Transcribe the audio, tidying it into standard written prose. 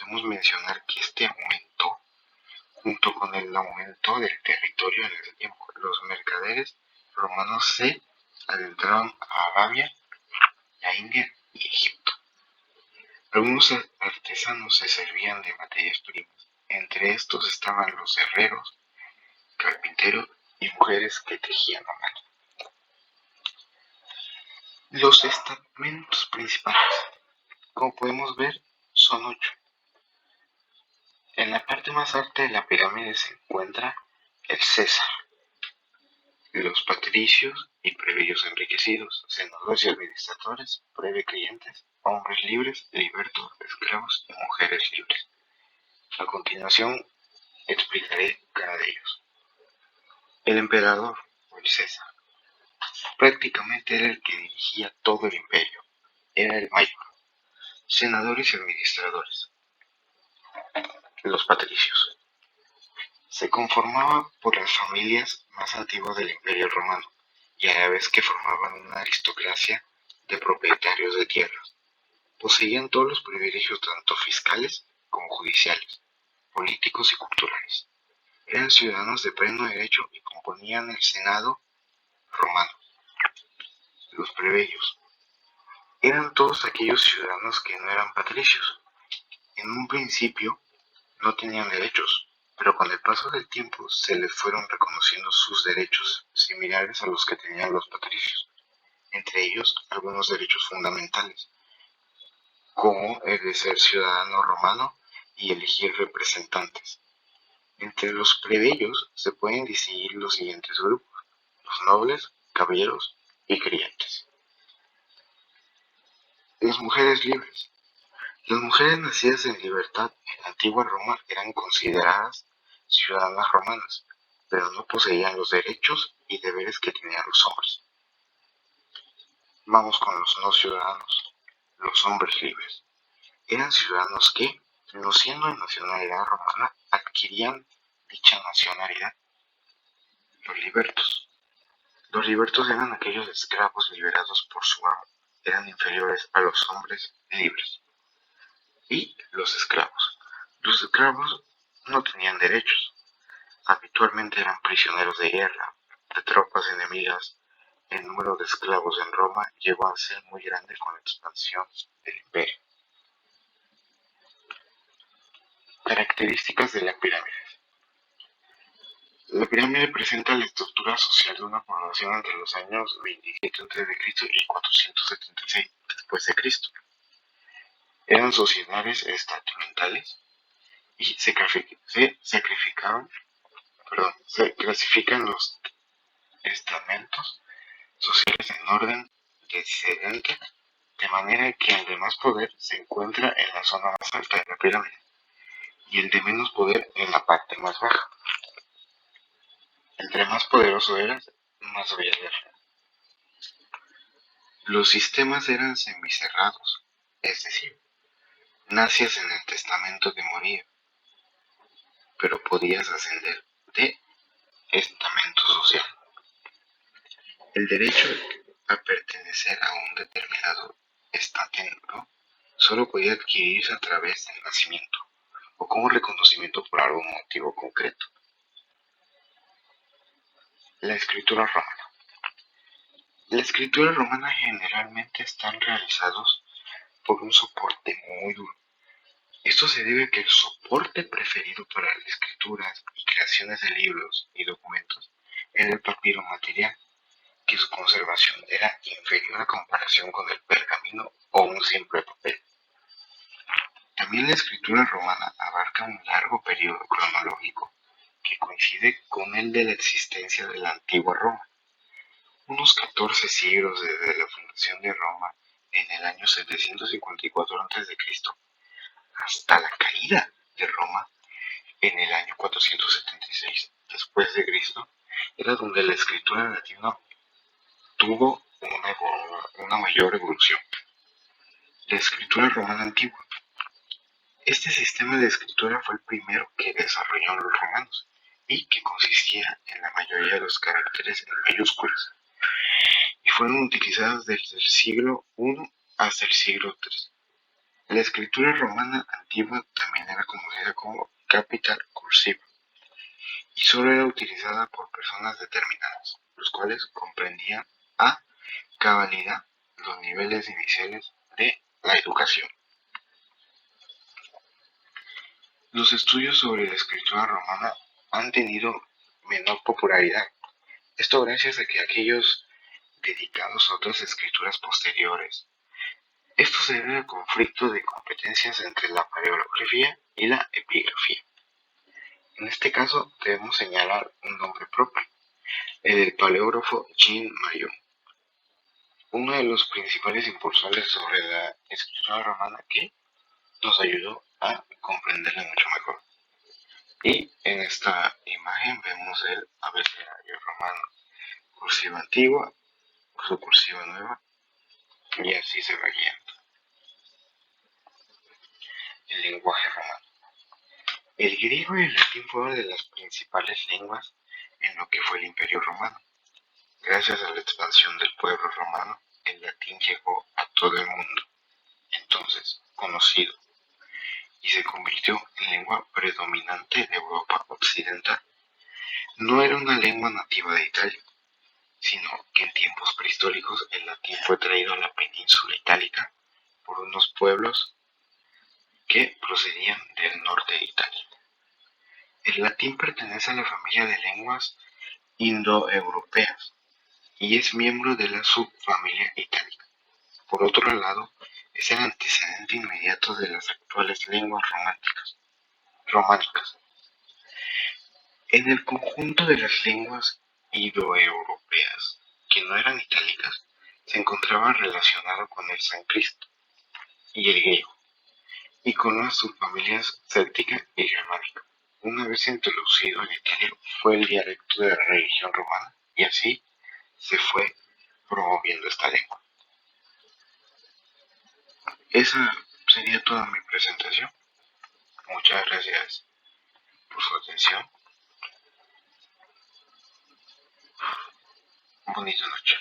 podemos mencionar que este aumentó junto con el aumento del territorio en ese tiempo. Los mercaderes romanos se adentraron a Arabia, la India y Egipto. Algunos artesanos se servían de materias primas. Entre estos estaban los herreros, carpinteros y mujeres que tejían a mano. Los estamentos principales, como podemos ver, son 8. En la parte más alta de la pirámide se encuentra el César, los patricios y plebeyos enriquecidos, senadores y administradores, plebe-creyentes, hombres libres, libertos, esclavos y mujeres libres. A continuación explicaré cada de ellos. El emperador, o el César, prácticamente era el que dirigía todo el imperio, era el mayor. Senadores y administradores. Los patricios. Se conformaba por las familias más antiguas del Imperio Romano y a la vez que formaban una aristocracia de propietarios de tierras. Poseían todos los privilegios tanto fiscales como judiciales, políticos y culturales. Eran ciudadanos de pleno derecho y componían el Senado romano. Los plebeyos. Eran todos aquellos ciudadanos que no eran patricios. En un principio no tenían derechos, pero con el paso del tiempo se les fueron reconociendo sus derechos similares a los que tenían los patricios, entre ellos algunos derechos fundamentales, como el de ser ciudadano romano y elegir representantes. Entre los plebeyos se pueden distinguir los siguientes grupos: los nobles, caballeros y criados. Las mujeres libres. Las mujeres nacidas en libertad en la antigua Roma eran consideradas ciudadanas romanas, pero no poseían los derechos y deberes que tenían los hombres. Vamos con los no ciudadanos, los hombres libres. Eran ciudadanos que, no siendo de nacionalidad romana, adquirían dicha nacionalidad. Los libertos. Los libertos eran aquellos esclavos liberados por su amo. Eran inferiores a los hombres libres. Y los esclavos. Los esclavos no tenían derechos. Habitualmente eran prisioneros de guerra, de tropas enemigas. El número de esclavos en Roma llegó a ser muy grande con la expansión del imperio. Características de la pirámide. La pirámide presenta la estructura social de una población entre los años 27 a.C. y 476 d.C. Eran sociedades estamental y se clasifican los estamentos sociales en orden descendente, de manera que el de más poder se encuentra en la zona más alta de la pirámide y el de menos poder en la parte más baja. Entre más poderoso eras, más había guerra. Los sistemas eran semicerrados, es decir, nacías en el testamento de morir, pero podías ascender de estamento social. El derecho a pertenecer a un determinado estamento solo podía adquirirse a través del nacimiento o como reconocimiento por algún motivo concreto. La escritura romana. La escritura romana generalmente están realizados por un soporte muy duro. Esto se debe a que el soporte preferido para las escrituras y creaciones de libros y documentos era el papiro material, que su conservación era inferior a comparación con el pergamino o un simple papel. También la escritura romana abarca un largo periodo cronológico que coincide con el de la existencia de la antigua Roma. Unos 14 siglos desde la fundación de Roma en el año 754 a.C. hasta la caída de Roma en el año 476 después de Cristo, era donde la escritura latina tuvo una mayor evolución. La escritura romana antigua. Este sistema de escritura fue el primero que desarrollaron los romanos y que consistía en la mayoría de los caracteres en mayúsculas y fueron utilizadas desde el siglo I hasta el siglo III. La escritura romana antigua también era conocida como capital cursiva y solo era utilizada por personas determinadas, los cuales comprendían a cabalidad los niveles iniciales de la educación. Los estudios sobre la escritura romana han tenido menor popularidad. Esto gracias a que aquellos dedicados a otras escrituras posteriores. Esto se debe al conflicto de competencias entre la paleografía y la epigrafía. En este caso debemos señalar un nombre propio, el del paleógrafo Jean Mayon, uno de los principales impulsores sobre la escritura romana que nos ayudó a comprenderla mucho mejor. Y en esta imagen vemos el abecedario romano, cursiva antigua, su cursiva nueva, y así se va guiando. El lenguaje romano. El griego y el latín fueron de las principales lenguas en lo que fue el Imperio Romano. Gracias a la expansión del pueblo romano, el latín llegó a todo el mundo, entonces conocido, y se convirtió en lengua predominante de Europa occidental. No era una lengua nativa de Italia, sino que en tiempos prehistóricos el latín fue traído a la península itálica por unos pueblos que procedían del norte de Italia. El latín pertenece a la familia de lenguas indoeuropeas y es miembro de la subfamilia itálica. Por otro lado, es el antecedente inmediato de las actuales lenguas románicas. En el conjunto de las lenguas indoeuropeas que no eran itálicas, se encontraba relacionado con el sánscrito y el griego, y con las subfamilias céltica y germánica. Una vez introducido en Italia, fue el dialecto de la religión romana, y así se fue promoviendo esta lengua. Esa sería toda mi presentación. Muchas gracias por su atención. Bonita noche.